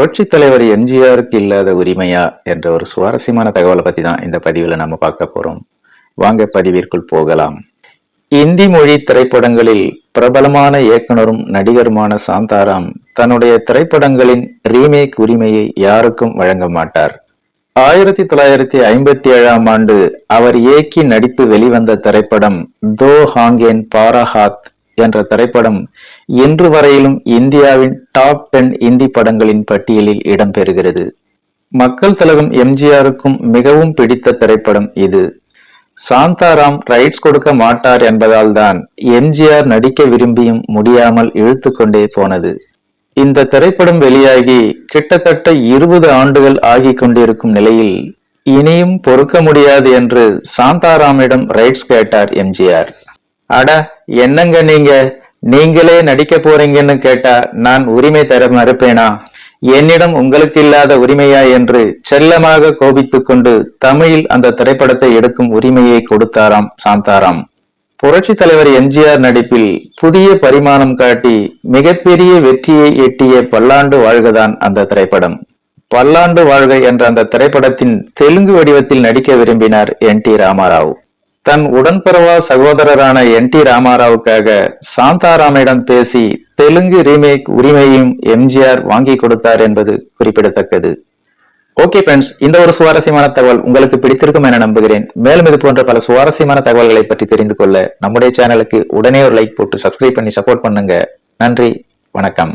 புரட்சி தலைவர் எம்ஜிஆருக்கு இல்லாத உரிமையா என்ற ஒரு சுவாரஸ்யமான தகவலை பத்தி தான் இந்த பதிவுல நம்ம பார்க்க போறோம். வாங்க பதிவிற்குள் போகலாம். இந்தி மொழி திரைப்படங்களில் பிரபலமான இயக்குனரும் நடிகருமான சாந்தாராம் தன்னுடைய திரைப்படங்களின் ரீமேக் உரிமையை யாருக்கும் வழங்க மாட்டார். 1957ஆம் ஆண்டு அவர் இயக்கி நடித்து வெளிவந்த திரைப்படம் தோ ஹாங்கேன் பாராஹாத் என்ற திரைப்படம் இன்று வரையிலும் இந்தியாவின் டாப் 10 இந்தி படங்களின் பட்டியலில் இடம்பெறுகிறது. மக்கள் திலகம் எம்ஜிஆருக்கும் மிகவும் பிடித்த திரைப்படம் இது. சாந்தாராம் ரைட்ஸ் கொடுக்க மாட்டார் என்பதால் தான் எம்ஜிஆர் நடிக்க விரும்பியும் முடியாமல் இழுத்து கொண்டே போனது. இந்த திரைப்படம் வெளியாகி கிட்டத்தட்ட 20 ஆண்டுகள் ஆகி கொண்டிருக்கும் நிலையில் இனியும் பொறுக்க முடியாது என்று சாந்தாராமிடம் ரைட்ஸ் கேட்டார் எம்ஜிஆர். அட என்னங்க நீங்களே நடிக்க போறீங்கன்னு கேட்டா நான் உரிமை தர மறுப்பேனா? என்னிடம் உங்களுக்கு இல்லாத உரிமையா என்று செல்லமாக கோபித்துக் கொண்டு தமிழில் அந்த திரைப்படத்தை எடுக்கும் உரிமையை கொடுத்தாராம் சாந்தாராம். புரட்சி தலைவர் எம்ஜிஆர் நடிப்பில் புதிய பரிமாணம் காட்டி மிகப்பெரிய வெற்றியை எட்டிய பல்லாண்டு வாழ்கதான் அந்த திரைப்படம். பல்லாண்டு வாழ்க என்ற அந்த திரைப்படத்தின் தெலுங்கு வடிவத்தில் நடிக்க விரும்பினார் என்.டி. ராமாராவ். தன் உடன்பிறவா சகோதரரான என்.டி. ராமாராவுக்காக சாந்தாராமிடம் பேசி தெலுங்கு ரீமேக் உரிமையும் எம்ஜிஆர் வாங்கி கொடுத்தார் என்பது குறிப்பிடத்தக்கது. ஓகே ஃப்ரெண்ட்ஸ், இந்த ஒரு சுவாரஸ்யமான தகவல் உங்களுக்கு பிடித்திருக்கும் என நம்புகிறேன். மேலும் இது போன்ற பல சுவாரஸ்யமான தகவல்களை பற்றி தெரிந்து கொள்ள நம்முடைய சேனலுக்கு உடனே ஒரு லைக் போட்டு சப்ஸ்கிரைப் பண்ணி சப்போர்ட் பண்ணுங்க. நன்றி, வணக்கம்.